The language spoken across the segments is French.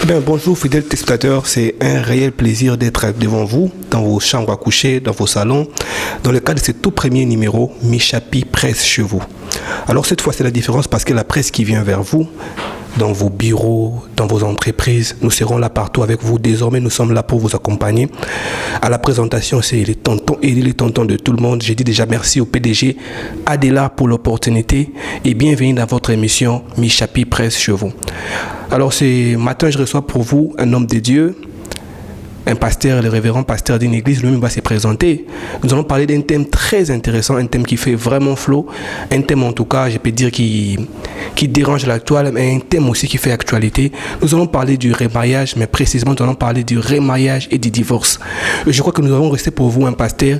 Bien, bonjour fidèles téléspectateurs, c'est un réel plaisir d'être devant vous, dans vos chambres à coucher, dans vos salons, dans le cadre de ce tout premier numéro, Michapi presse chez vous. Alors cette fois c'est la différence parce que la presse qui vient vers vous, dans vos bureaux, dans vos entreprises, nous serons là partout avec vous. Désormais, nous sommes là pour vous accompagner. À la présentation, c'est les tontons et les tontons de tout le monde. Je dis déjà merci au PDG Adela pour l'opportunité et bienvenue dans votre émission Michapi presse chez vous. Alors ce matin, je reçois pour vous un homme de Dieu, un pasteur, le révérend pasteur d'une église, lui-même va se présenter. Nous allons parler d'un thème très intéressant, un thème qui fait vraiment flot, un thème en tout cas, je peux dire, qui dérange l'actuel, mais un thème aussi qui fait actualité. Nous allons parler du remariage, mais précisément, nous allons parler du remariage et du divorce. Je crois que nous avons resté pour vous un pasteur.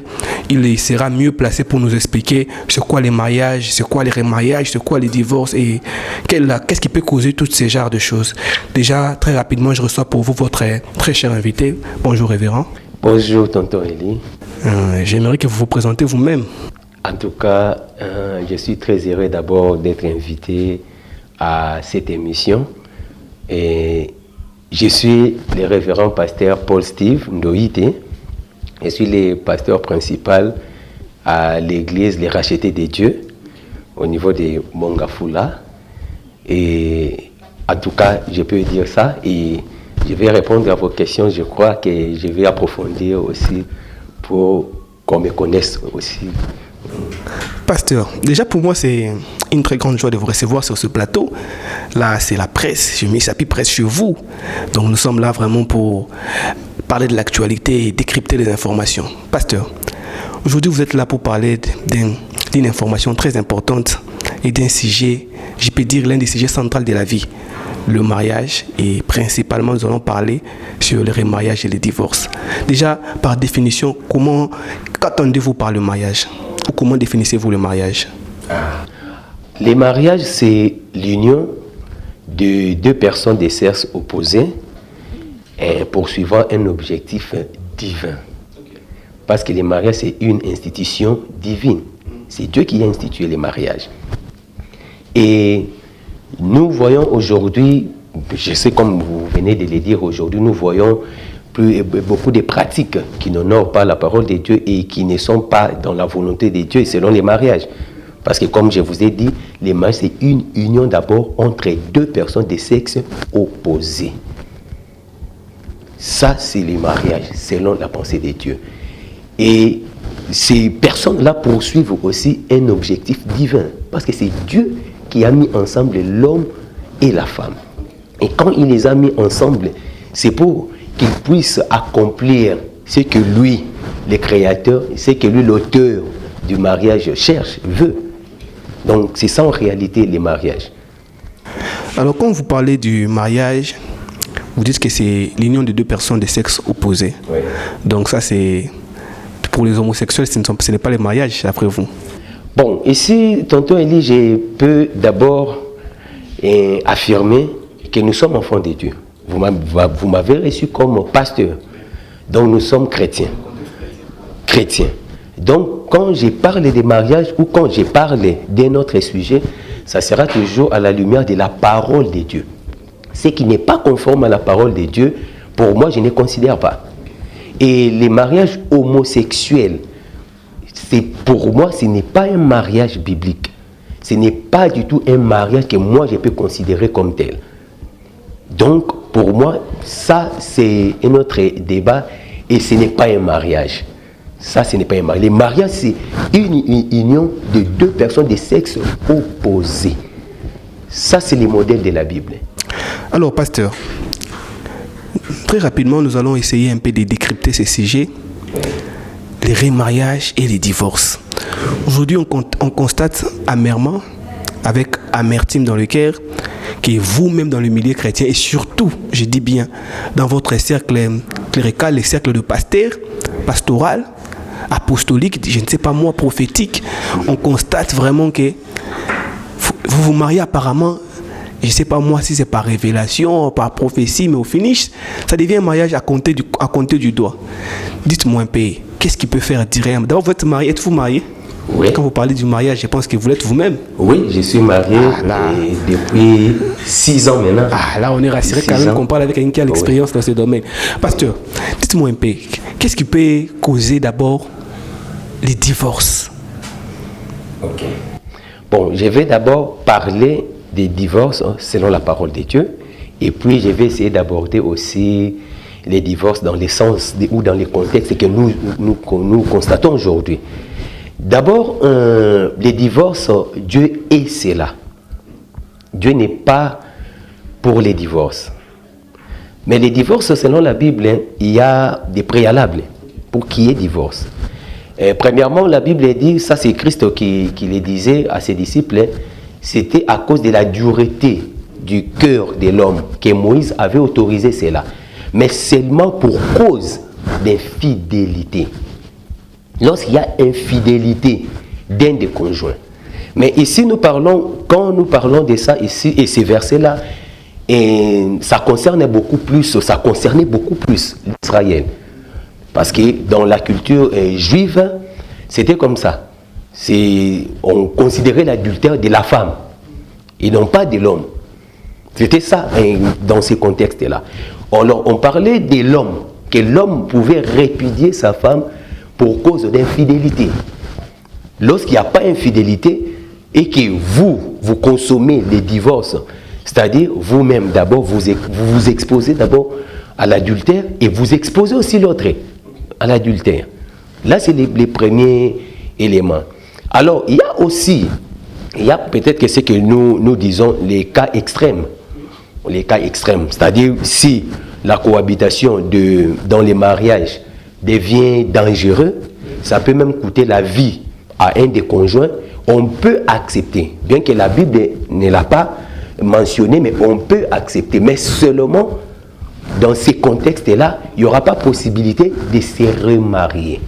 Il sera mieux placé pour nous expliquer c'est quoi les mariages, c'est quoi les remariages, c'est quoi les divorces et qu'est-ce qui peut causer tous ces genres de choses. Déjà, très rapidement, je reçois pour vous votre très cher invité. Bonjour révérend. Bonjour tonton Eli. J'aimerais que vous vous présentez vous-même. En tout cas, je suis très heureux d'abord d'être invité à cette émission. Et je suis le révérend pasteur Paul Steve Ndoïté. Je suis le pasteur principal à l'église Les Rachetés des Dieux au niveau de Mongafula. Et en tout cas, je peux dire ça. Et je vais répondre à vos questions. Je crois que je vais approfondir aussi pour qu'on me connaisse aussi. Pasteur, déjà pour moi c'est une très grande joie de vous recevoir sur ce plateau. Là c'est la presse, je Michapi presse chez vous. Donc nous sommes là vraiment pour parler de l'actualité et décrypter les informations. Pasteur, aujourd'hui vous êtes là pour parler d'une information très importante et d'un sujet, je peux dire l'un des sujets centraux de la vie. Le mariage et principalement nous allons parler sur le remariage et le divorce. Déjà, par définition, qu'attendez-vous par le mariage? Ou comment définissez-vous le mariage? Le mariage, c'est l'union de deux personnes de sexe opposés poursuivant un objectif divin. Parce que le mariage, c'est une institution divine. C'est Dieu qui a institué le mariage. Et nous voyons aujourd'hui, je sais comme vous venez de le dire aujourd'hui, nous voyons beaucoup de pratiques qui n'honorent pas la parole de Dieu et qui ne sont pas dans la volonté de Dieu selon les mariages. Parce que comme je vous ai dit, le mariage c'est une union d'abord entre deux personnes de sexe opposé. Ça c'est le mariage selon la pensée de Dieu. Et ces personnes-là poursuivent aussi un objectif divin. Parce que c'est Dieu qui a mis ensemble l'homme et la femme. Et quand il les a mis ensemble, c'est pour qu'ils puissent accomplir ce que lui, le créateur, ce que lui, l'auteur du mariage, cherche, veut. Donc c'est ça en réalité les mariages. Alors quand vous parlez du mariage, vous dites que c'est l'union de deux personnes de sexe opposé. Oui. Donc ça c'est, pour les homosexuels, ce n'est pas le mariage après vous. Bon, ici, tonton Eli, je peux d'abord affirmer que nous sommes enfants de Dieu. Vous m'avez reçu comme pasteur. Donc nous sommes chrétiens. Chrétiens. Donc quand je parle de mariage ou quand je parle d'un autre sujet, ça sera toujours à la lumière de la parole de Dieu. Ce qui n'est pas conforme à la parole de Dieu, pour moi, je ne considère pas. Et les mariages homosexuels, pour moi, ce n'est pas un mariage biblique. Ce n'est pas du tout un mariage que moi, je peux considérer comme tel. Donc, pour moi, ça, c'est un autre débat et ce n'est pas un mariage. Ça, ce n'est pas un mariage. Le mariage, c'est une union de deux personnes de sexe opposé. Ça, c'est le modèle de la Bible. Alors, pasteur, très rapidement, nous allons essayer un peu de décrypter ces sujets. Les remariages et les divorces. Aujourd'hui, on constate amèrement, avec amertume dans le cœur, que vous-même dans le milieu chrétien, et surtout, je dis bien, dans votre cercle clérical, les cercles de pasteurs, pastoral, apostolique, je ne sais pas moi, prophétique, on constate vraiment que vous vous mariez apparemment, je ne sais pas moi si c'est par révélation, par prophétie, mais au finish, ça devient un mariage à compter du doigt. Dites-moi un peu, qu'est-ce qui peut faire dire? D'abord, vous êtes marié, êtes-vous marié? Oui. Quand vous parlez du mariage, je pense que vous l'êtes vous-même. Oui, je suis marié depuis 6 ans maintenant. Ah, là, on est rassuré quand même qu'on parle avec quelqu'un qui a l'expérience dans ce domaine. Pasteur, dites-moi un peu, qu'est-ce qui peut causer d'abord les divorces? Ok. Bon, je vais d'abord parler des divorces selon la parole de Dieu. Et puis, je vais essayer d'aborder aussi les divorces dans les sens ou dans les contextes que nous constatons aujourd'hui. D'abord, les divorces, Dieu est cela. Dieu n'est pas pour les divorces. Mais les divorces, selon la Bible, il y a des préalables pour qu'il y ait divorce. Premièrement, la Bible dit, ça c'est Christ qui le disait à ses disciples, c'était à cause de la dureté du cœur de l'homme que Moïse avait autorisé cela. Mais seulement pour cause d'infidélité. Lorsqu'il y a infidélité d'un des conjoints. Mais ici, quand nous parlons de ça ici, et ces versets-là, ça concernait beaucoup plus l'Israël. Parce que dans la culture juive, c'était comme ça. On considérait l'adultère de la femme et non pas de l'homme. C'était ça dans ces contextes-là. Alors, on parlait de l'homme, que l'homme pouvait répudier sa femme pour cause d'infidélité. Lorsqu'il n'y a pas infidélité et que vous consommez les divorces, c'est-à-dire vous-même d'abord, vous exposez d'abord à l'adultère et vous exposez aussi l'autre à l'adultère. Là, c'est les premiers éléments. Alors, il y a peut-être que c'est que nous disons les cas extrêmes. Les cas extrêmes, c'est-à-dire si la cohabitation dans les mariages devient dangereux, ça peut même coûter la vie à un des conjoints, on peut accepter, bien que la Bible ne l'a pas mentionné, mais on peut accepter, mais seulement dans ces contextes-là, il n'y aura pas possibilité de se remarier.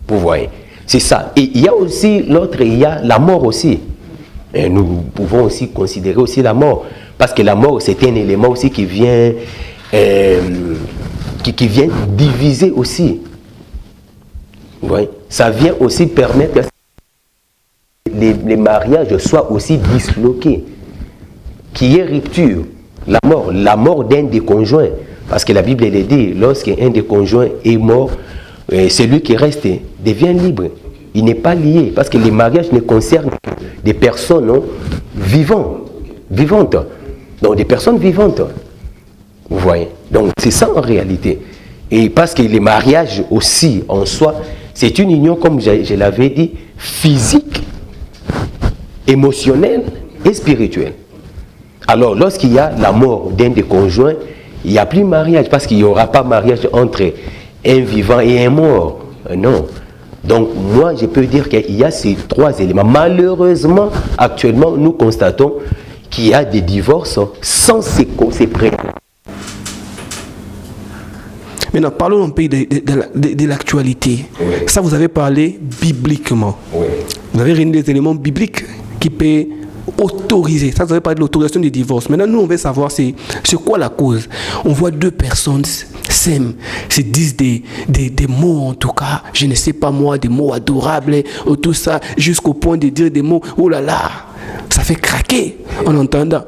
Vous voyez, c'est ça. Et il y a aussi l'autre, il y a la mort aussi. Et nous pouvons aussi considérer aussi la mort, parce que la mort, c'est un élément aussi qui vient diviser aussi. Vous voyez, ça vient aussi permettre que les mariages soient aussi disloqués, qu'il y ait rupture. La mort d'un des conjoints, parce que la Bible elle dit, lorsqu'un des conjoints est mort, celui qui reste devient libre. Il n'est pas lié, parce que les mariages ne concernent que des personnes vivantes. Donc des personnes vivantes. Vous voyez. Donc c'est ça en réalité. Et parce que les mariages aussi en soi, c'est une union, comme je l'avais dit, physique, émotionnelle et spirituelle. Alors lorsqu'il y a la mort d'un des conjoints, il n'y a plus mariage, parce qu'il n'y aura pas mariage entre un vivant et un mort. Non. Donc moi je peux dire qu'il y a ces trois éléments. Malheureusement, actuellement, nous constatons qu'il y a des divorces sans ces préalables. Maintenant, parlons un peu de l'actualité. Oui. Ça, vous avez parlé bibliquement. Oui. Vous avez réuni des éléments bibliques qui peuvent autoriser. Ça, vous avez parlé de l'autorisation du divorce. Maintenant, nous, on veut savoir c'est quoi la cause. On voit deux personnes s'aiment, se disent des mots, en tout cas, je ne sais pas moi, des mots adorables, ou tout ça, jusqu'au point de dire des mots, oh là là, ça fait craquer en entendant.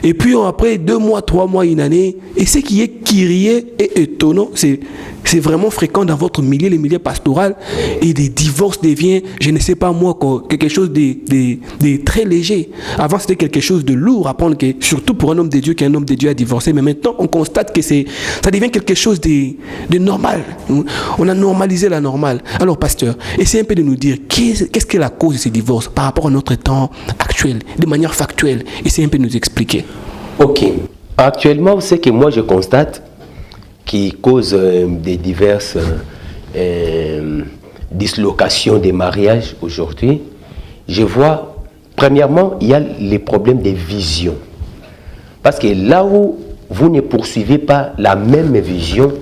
Et puis après 2 mois, 3 mois, une année, et ce qui est curieux et étonnant, c'est vraiment fréquent dans votre milieu, les milieux pastoral, et des divorces deviennent, je ne sais pas moi, quelque chose de très léger. Avant, c'était quelque chose de lourd à prendre, surtout pour un homme de Dieu qui est un homme de Dieu à divorcer, mais maintenant, on constate que ça devient quelque chose de normal. On a normalisé la normale. Alors, pasteur, essayez un peu de nous dire, qu'est-ce que la cause de ces divorces par rapport à notre temps actuel, de manière factuelle. Essayez un peu de nous expliquer. Ok. Actuellement, ce que moi je constate qui cause des diverses dislocations des mariages aujourd'hui, je vois, premièrement, il y a les problèmes de vision. Parce que là où vous ne poursuivez pas la même vision,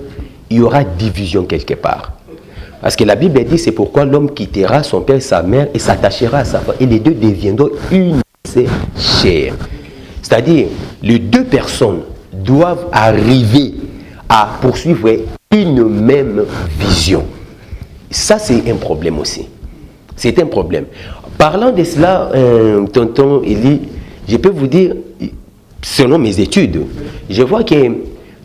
il y aura division quelque part. Parce que la Bible dit, c'est pourquoi l'homme quittera son père et sa mère et s'attachera à sa femme. Et les deux deviendront une chair. C'est-à-dire, les deux personnes doivent arriver à poursuivre une même vision. Ça, c'est un problème aussi. C'est un problème. Parlant de cela, tonton Élie, je peux vous dire, selon mes études, je vois que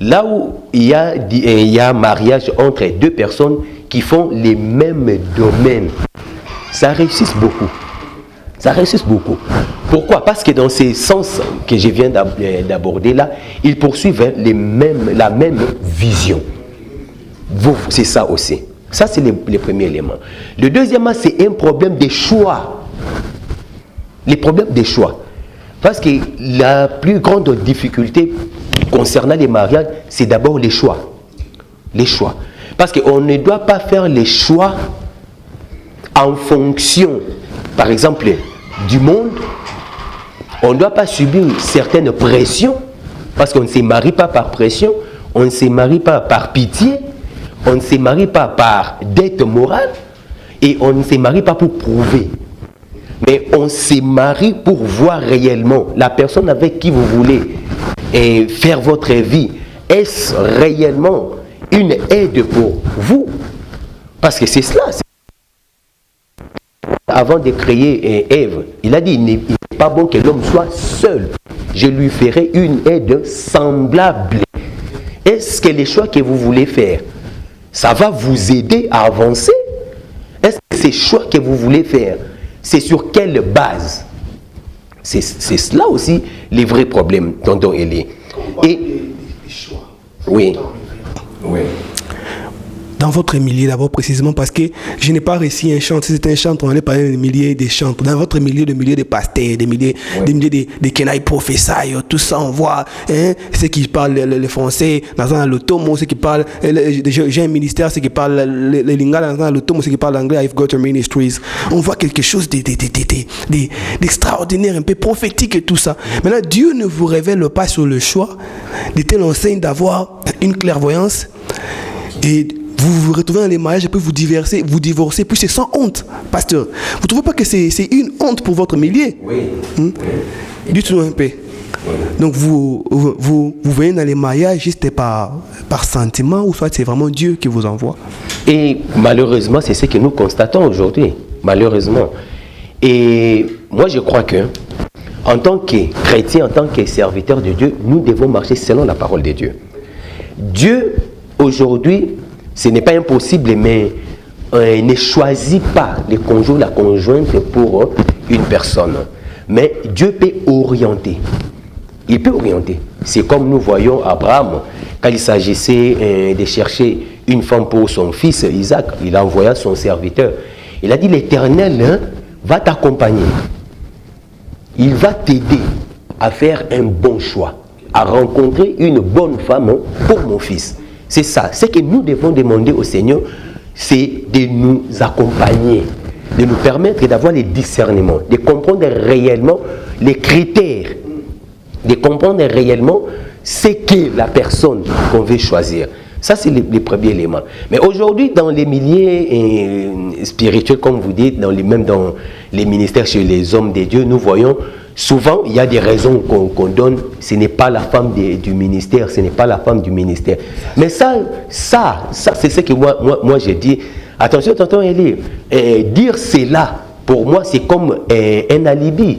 là où il y a mariage entre deux personnes qui font les mêmes domaines, ça réussit beaucoup. Ça réussit beaucoup. Pourquoi? Parce que dans ces sens que je viens d'aborder là, ils poursuivent la même vision. C'est ça aussi. Ça, c'est le premier élément. Le deuxièmement, c'est un problème de choix. Les problèmes de choix. Parce que la plus grande difficulté concernant les mariages, c'est d'abord les choix. Les choix. Parce qu'on ne doit pas faire les choix en fonction, par exemple, du monde. On ne doit pas subir certaines pressions, parce qu'on ne se marie pas par pression, on ne se marie pas par pitié, on ne se marie pas par dette morale, et on ne se marie pas pour prouver. Mais on se marie pour voir réellement la personne avec qui vous voulez faire votre vie. Est-ce réellement une aide pour vous? Parce que c'est cela. Avant de créer Ève, il a dit, il n'est pas bon que l'homme soit seul. Je lui ferai une aide semblable. Est-ce que les choix que vous voulez faire, ça va vous aider à avancer? Est-ce que ces choix que vous voulez faire, c'est sur quelle base? C'est cela aussi les vrais problèmes, tonton Élie. Et les choix. Oui. Oui. Dans votre milieu d'abord précisément, parce que je n'ai pas réussi un chantre. Si c'était un chantre, on allait parler des milliers de chantres. Dans votre milieu, le milieu des pasteurs, des milliers de Kenai professeurs, tout ça, on voit ceux qui parlent le français, dans l'automo, ceux qui parlent, j'ai un ministère, ceux qui parlent le lingala, dans l'automo, ceux qui parlent l'anglais, I've got a ministries. On voit quelque chose d'extraordinaire, un peu prophétique et tout ça. Maintenant, Dieu ne vous révèle pas sur le choix de telle enseigne d'avoir une clairvoyance et vous vous retrouvez dans les mariages et puis vous divorcez, puis c'est sans honte, pasteur. Vous ne trouvez pas que c'est une honte pour votre milieu? Oui. Dites-nous un peu. Oui. Donc vous venez dans les mariages juste par sentiment, ou soit c'est vraiment Dieu qui vous envoie? Et malheureusement, c'est ce que nous constatons aujourd'hui. Malheureusement. Et moi, je crois que en tant que chrétien, en tant que serviteur de Dieu, nous devons marcher selon la parole de Dieu. Dieu, aujourd'hui, ce n'est pas impossible, mais ne choisit pas le conjoint, la conjointe pour une personne. Mais Dieu peut orienter. Il peut orienter. C'est comme nous voyons Abraham, quand il s'agissait de chercher une femme pour son fils Isaac, il a envoyé son serviteur. Il a dit, l'Éternel va t'accompagner. Il va t'aider à faire un bon choix, à rencontrer une bonne femme pour mon fils. C'est ça. Ce que nous devons demander au Seigneur, c'est de nous accompagner, de nous permettre d'avoir les discernements, de comprendre réellement les critères, de comprendre réellement ce qu'est la personne qu'on veut choisir. Ça, c'est les premiers éléments. Mais aujourd'hui, dans les milieux spirituels, comme vous dites, même dans les ministères chez les hommes de Dieu, nous voyons souvent, il y a des raisons qu'on donne. Ce n'est pas la femme du ministère, ce n'est pas la femme du ministère. Mais ça c'est ce que moi j'ai dit. Attention, tonton Élie, dire cela, pour moi, c'est comme un alibi.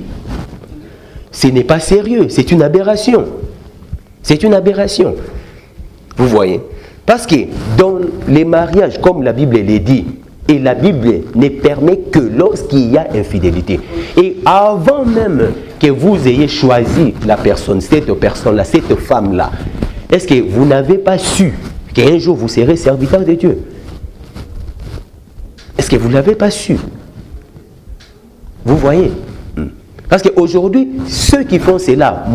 Ce n'est pas sérieux, c'est une aberration. C'est une aberration. Vous voyez? Parce que dans les mariages, comme la Bible le dit, et la Bible ne permet que lorsqu'il y a infidélité. Et avant même que vous ayez choisi la personne, cette personne-là, cette femme-là, est-ce que vous n'avez pas su qu'un jour vous serez serviteur de Dieu? Est-ce que vous ne l'avez pas su? Vous voyez? Parce qu'aujourd'hui, ceux qui font cela,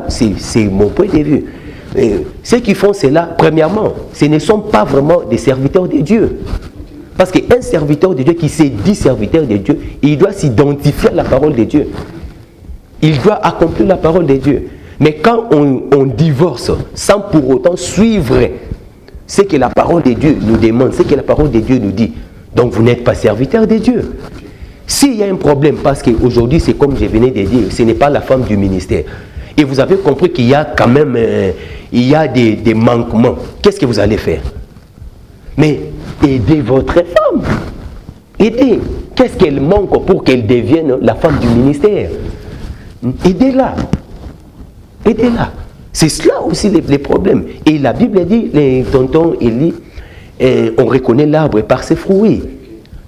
c'est mon point de vue. Ceux qui font cela, premièrement, ce ne sont pas vraiment des serviteurs de Dieu. Parce qu'un serviteur de Dieu qui s'est dit serviteur de Dieu, il doit s'identifier à la parole de Dieu. Il doit accomplir la parole de Dieu. Mais quand on divorce sans pour autant suivre ce que la parole de Dieu nous demande, ce que la parole de Dieu nous dit, donc vous n'êtes pas serviteur de Dieu. S'il y a un problème, parce qu'aujourd'hui, c'est comme je venais de dire, ce n'est pas la femme du ministère. Et vous avez compris qu'il y a quand même des manquements. Qu'est-ce que vous allez faire? Mais aidez votre femme. Aidez. Qu'est-ce qu'elle manque pour qu'elle devienne la femme du ministère? Aidez-la. Aidez-la. C'est cela aussi les problèmes. Et la Bible dit, les tontons Élie, on reconnaît l'arbre par ses fruits.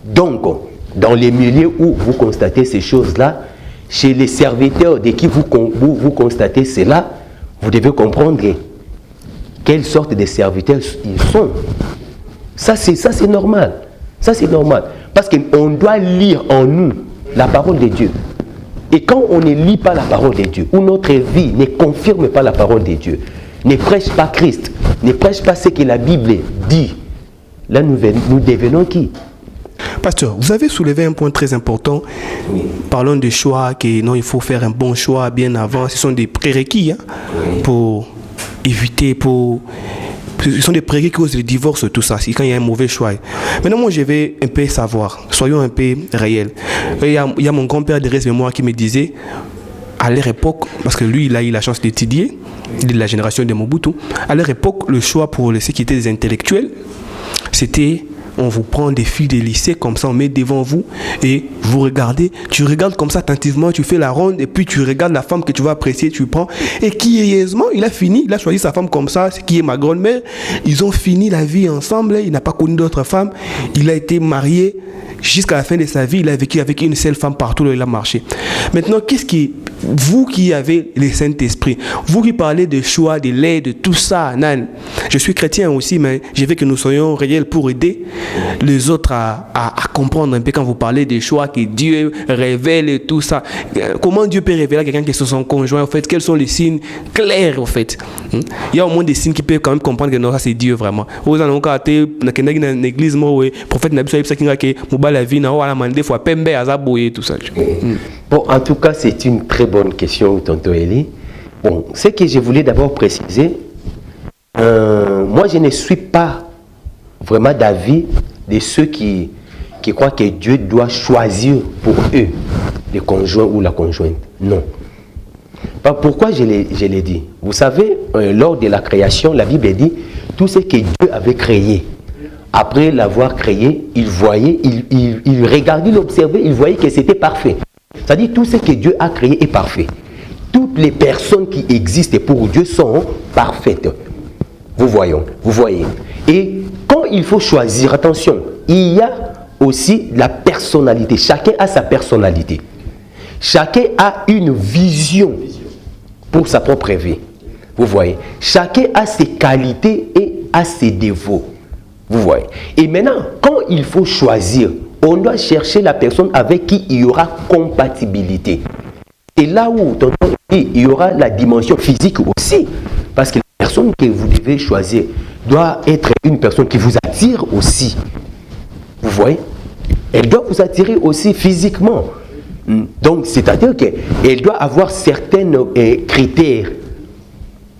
Donc, dans les milieux où vous constatez ces choses-là, chez les serviteurs de qui vous constatez cela, vous devez comprendre quelle sorte de serviteurs ils sont. Ça c'est normal. Ça c'est normal. Parce qu'on doit lire en nous la parole de Dieu. Et quand on ne lit pas la parole de Dieu, ou notre vie ne confirme pas la parole de Dieu, ne prêche pas Christ, ne prêche pas ce que la Bible dit, là nous devenons qui? Pasteur, vous avez soulevé un point très important. Oui. Parlons de choix, que non, il faut faire un bon choix bien avant. Ce sont des prérequis pour éviter, ce sont des prérequis qui causent le divorce, tout ça, quand il y a un mauvais choix. Maintenant, moi, je vais un peu savoir, soyons un peu réels. Il y a mon grand-père de mémoire qui me disait, à leur époque, parce que lui, il a eu la chance d'étudier, il est de la génération de Mobutu, à leur époque, le choix pour ceux qui étaient des intellectuels, c'était... On vous prend des filles de lycée, comme ça on met devant vous et vous regardez, tu regardes comme ça attentivement, tu fais la ronde et puis tu regardes la femme que tu vas apprécier, tu prends et curieusement, il a choisi sa femme comme ça, qui est ma grand-mère. Ils ont fini la vie ensemble, il n'a pas connu d'autres femmes, il a été marié jusqu'à la fin de sa vie, il a vécu avec une seule femme partout où il a marché. Maintenant, vous qui avez le Saint-Esprit, vous qui parlez de choix, de lait, de tout ça, nan, je suis chrétien aussi, mais je veux que nous soyons réels pour aider les autres à comprendre un peu quand vous parlez des choix que Dieu révèle et tout ça. Comment Dieu peut révéler à quelqu'un qui est son conjoint, en fait, quels sont les signes clairs, en fait. Il y a au moins des signes qui peuvent quand même comprendre que non, ça c'est Dieu vraiment. Vous en avez une église, le prophète n'a pas dit que la vie n'a pas fois pembe azaboye tout ça. Bon, en tout cas, c'est une très bonne question, tonton Eli. Bon, ce que je voulais d'abord préciser, moi je ne suis pas vraiment d'avis de ceux qui croient que Dieu doit choisir pour eux le conjoint ou la conjointe. Non. Pourquoi je l'ai dit? Vous savez, lors de la création, la Bible dit tout ce que Dieu avait créé. Après l'avoir créé, il voyait, il regardait, il observait, il voyait que c'était parfait. C'est-à-dire tout ce que Dieu a créé est parfait. Toutes les personnes qui existent pour Dieu sont parfaites. Vous voyez. Et quand il faut choisir, attention, il y a aussi la personnalité. Chacun a sa personnalité. Chacun a une vision pour sa propre vie. Vous voyez. Chacun a ses qualités et a ses défauts. Vous voyez. Et maintenant, quand il faut choisir, on doit chercher la personne avec qui il y aura compatibilité. Et là où il y aura la dimension physique aussi. Parce que la personne que vous devez choisir doit être une personne qui vous attire aussi. Vous voyez. Elle doit vous attirer aussi physiquement. Donc, c'est-à-dire qu'elle doit avoir certains critères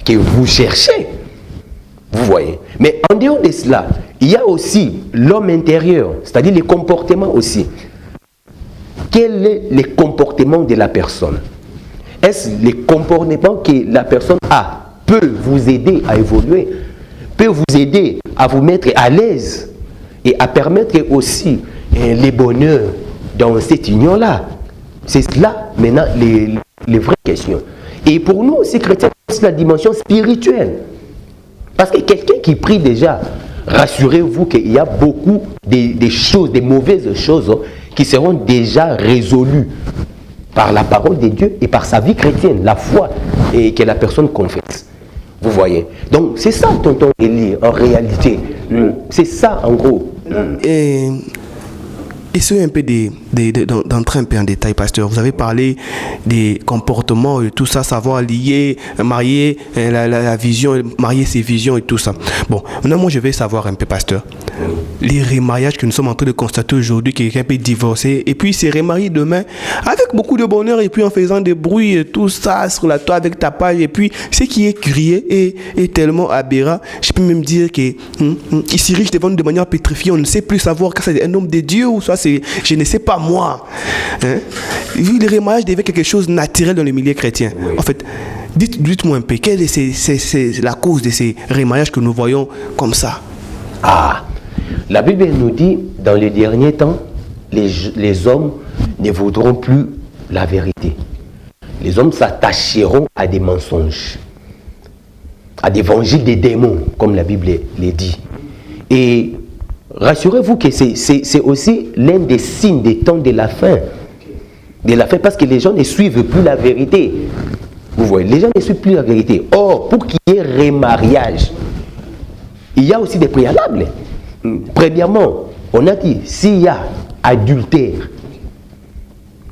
que vous cherchez. Vous voyez. Mais en dehors de cela, il y a aussi l'homme intérieur, c'est-à-dire les comportements aussi. Quel est le comportement de la personne? Est-ce le comportement que la personne a peut vous aider à évoluer, peut vous aider à vous mettre à l'aise et à permettre aussi les bonheurs dans cette union-là? C'est là maintenant les vraies questions. Et pour nous aussi chrétiens, c'est la dimension spirituelle. Parce que quelqu'un qui prie déjà, rassurez-vous qu'il y a beaucoup de choses, des mauvaises choses qui seront déjà résolues par la parole de Dieu et par sa vie chrétienne, la foi et que la personne confesse. Vous voyez. Donc c'est ça, tonton Eli, en réalité. C'est ça en gros. Essayez un peu d'entrer un peu en détail, pasteur. Vous avez parlé des comportements et tout ça, savoir lier, marier la vision, marier ses visions et tout ça. Bon, maintenant moi je vais savoir un peu, pasteur. Les remariages que nous sommes en train de constater aujourd'hui, que quelqu'un peut divorcer et puis se remarier demain avec beaucoup de bonheur et puis en faisant des bruits et tout ça sur la toile avec ta page et puis ce qui est crié est tellement aberrant. Je peux même dire qu'il s'irige devant nous de manière pétrifiée. On ne sait plus savoir que c'est un homme de Dieu ou soit c'est, je ne sais pas moi. Le remariage devient quelque chose de naturel dans le milieu chrétien. Oui. En fait, dites-moi un peu, quelle est la cause de ces remariages que nous voyons comme ça? La Bible nous dit, dans les derniers temps, les hommes ne voudront plus la vérité. Les hommes s'attacheront à des mensonges, à des évangiles des démons, comme la Bible les dit. Et rassurez-vous que c'est aussi l'un des signes des temps de la fin. Parce que les gens ne suivent plus la vérité. Vous voyez, les gens ne suivent plus la vérité. Or, pour qu'il y ait remariage, il y a aussi des préalables. Premièrement, on a dit, s'il y a adultère,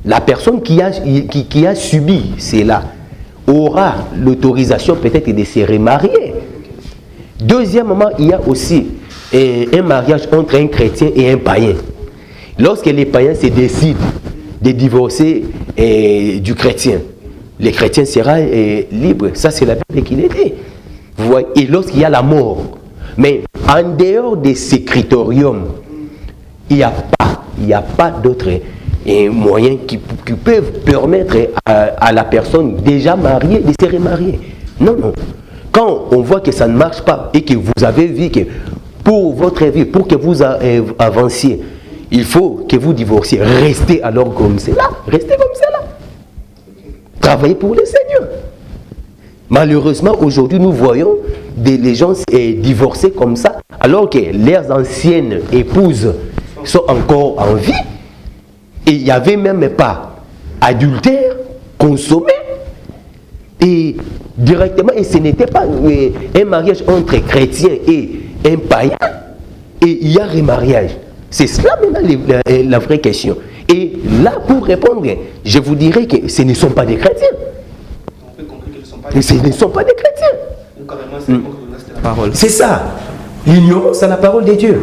la personne qui a subi cela aura l'autorisation peut-être de se remarier. Deuxièmement, il y a aussi un mariage entre un chrétien et un païen. Lorsque les païens se décident de divorcer du chrétien, le chrétien sera libre. Ça, c'est la Bible qui le dit. Vous voyez? Et lorsqu'il y a la mort. Mais en dehors de ces critériums, il n'y a pas d'autres moyens qui peuvent permettre à la personne déjà mariée de se remarier. Non. Quand on voit que ça ne marche pas et que vous avez vu que pour votre vie, pour que vous avanciez, il faut que vous divorciez. Restez alors comme cela. Restez comme cela. Travaillez pour le Seigneur. Malheureusement, aujourd'hui, nous voyons des gens divorcer comme ça, alors que leurs anciennes épouses sont encore en vie. Et il n'y avait même pas adultère consommé. Et directement, et ce n'était pas un mariage entre chrétiens et un païen. Et il y a remariage. C'est cela maintenant la vraie question. Et là, pour répondre, je vous dirais que ce ne sont pas des chrétiens. On peut conclure que ce ne sont pas des chrétiens. Ou carrément, c'est la parole. C'est ça. L'ignorance à la parole de Dieu.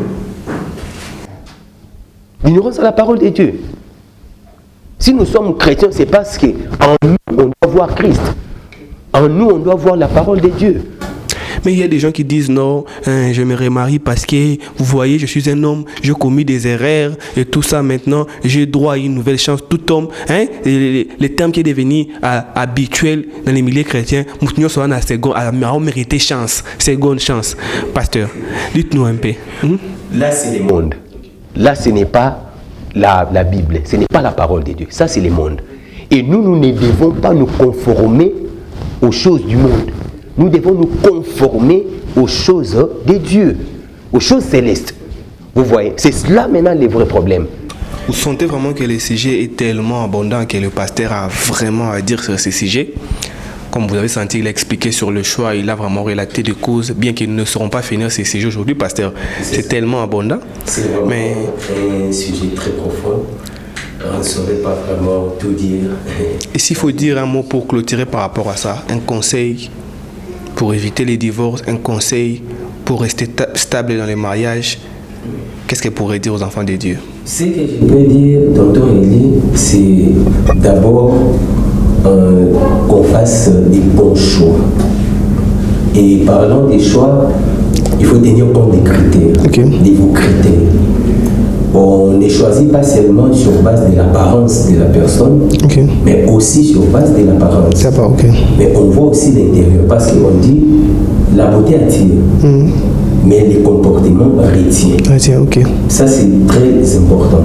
L'ignorance à la parole de Dieu. Si nous sommes chrétiens, c'est parce qu'en nous, on doit voir Christ. En nous, on doit voir la parole de Dieu. Mais il y a des gens qui disent non, je me remarie parce que, vous voyez, je suis un homme, j'ai commis des erreurs et tout ça maintenant, j'ai droit à une nouvelle chance. Tout homme, les termes qui est devenu habituel dans les milieux chrétiens, nous sommes à mériter chance, seconde chance. Pasteur, dites-nous un peu. Là, c'est le monde. Là, ce n'est pas la Bible, ce n'est pas la parole de Dieu. Ça, c'est le monde. Et nous ne devons pas nous conformer aux choses du monde. Nous devons nous conformer aux choses de Dieu, aux choses célestes. Vous voyez, c'est cela maintenant le vrai problème. Vous sentez vraiment que le sujet est tellement abondant que le pasteur a vraiment à dire sur ce sujet? Comme vous avez senti, il a expliqué sur le choix, il a vraiment relaté des causes, bien qu'ils ne sauront pas finir ces sujets aujourd'hui, pasteur. C'est tellement abondant. C'est vraiment un sujet très profond. On ne saurait pas vraiment tout dire. Et s'il faut dire un mot pour clôturer par rapport à ça, un conseil pour éviter les divorces, un conseil pour rester stable dans les mariages, qu'est-ce qu'elle pourrait dire aux enfants de Dieu? Ce que je peux dire, tonton Elie, c'est d'abord qu'on fasse des bons choix. Et parlant des choix, il faut tenir compte des critères, de vos critères. On ne choisit pas seulement sur base de l'apparence de la personne, mais aussi sur base de l'apparence. Mais on voit aussi l'intérieur, parce qu'on dit la beauté attire, mais le comportement retient. Ça, c'est très important.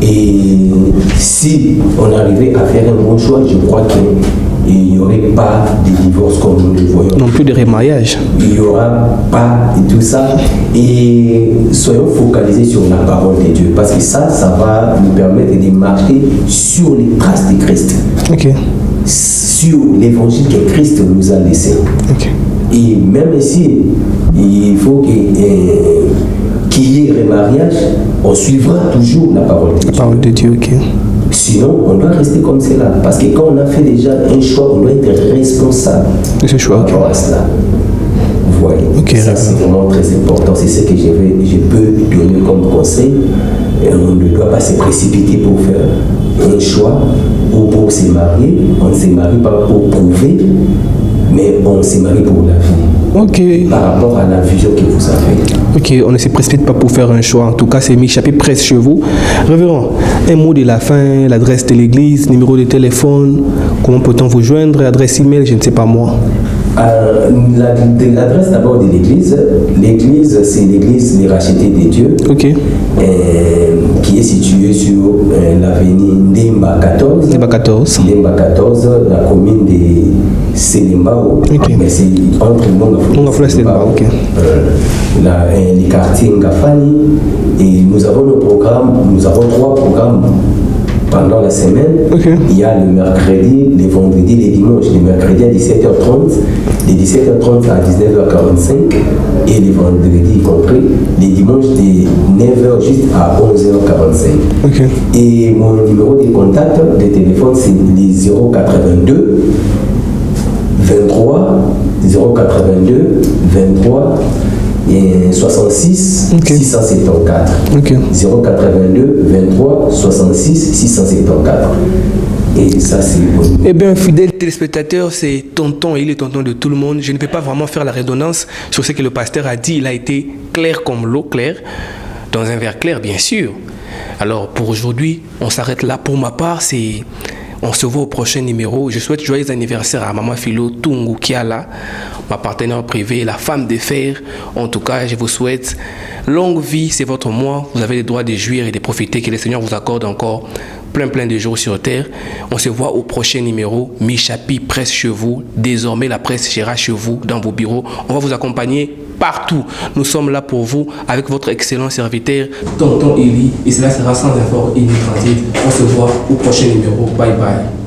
Et si on arrivait à faire un bon choix, je crois qu'il n'y aurait pas de divorce comme nous le voyons. Non plus de remariage. Il n'y aura pas de tout ça. Et soyons focalisés sur la parole de Dieu. Parce que ça va nous permettre de marcher sur les traces de Christ. Sur l'évangile que Christ nous a laissé. Et même ici, il faut qu'il y ait remariage, on suivra toujours la parole de Dieu. La parole de Dieu, Sinon, on doit rester comme cela. Parce que quand on a fait déjà un choix, on doit être responsable de ce choix. À cela. Vous voyez, ça c'est vraiment très important. C'est ce que je peux donner comme conseil. Et on ne doit pas se précipiter pour faire un choix ou pour se marier. On ne se marie pas pour prouver, mais on se marie pour la vie. Par rapport à la vision que vous avez. On ne se précipite pas pour faire un choix. En tout cas, c'est Mi-Chapitre presse chez vous. Révérend, un mot de la fin, l'adresse de l'église, numéro de téléphone, comment peut-on vous joindre, adresse email, je ne sais pas moi. L'adresse d'abord de l'église. L'église, c'est l'église des rachetés des dieux. qui est situé sur l'avenue Ndemba 14. Ndemba 14. Ndemba 14, la commune de Selembao. Okay. Mais c'est entre Mongafou et Selembao. Okay. Les quartiers Ngafani. Et nous avons 3 programmes pendant la semaine. Okay. Il y a le mercredi, les vendredis, les dimanches. Le mercredi à 17h30, de 17h30 à 19h45 et les vendredis y compris. Les dimanches de 9h juste à 11h45. Okay. Et mon numéro de contact de téléphone c'est les 082 23 082 23 et 66 okay. 674. Okay. 082 23 66 674. Et ça, c'est bon. Eh bien, fidèles téléspectateurs, c'est tonton, il est tonton de tout le monde. Je ne vais pas vraiment faire la redondance sur ce que le pasteur a dit. Il a été clair comme l'eau claire, dans un verre clair, bien sûr. Alors, pour aujourd'hui, on s'arrête là. Pour ma part, on se voit au prochain numéro. Je souhaite joyeux anniversaire à Maman Philo Tungu Kiala, ma partenaire privée, la femme de fer. En tout cas, je vous souhaite longue vie. C'est votre mois. Vous avez le droit de jouir et de profiter. Que le Seigneur vous accorde encore plein de jours sur terre. On se voit au prochain numéro. Michapi presse chez vous. Désormais, la presse sera chez vous, dans vos bureaux. On va vous accompagner partout. Nous sommes là pour vous avec votre excellent serviteur, Tonton Eli. Et cela sera sans effort inutile. On se voit au prochain numéro. Bye bye.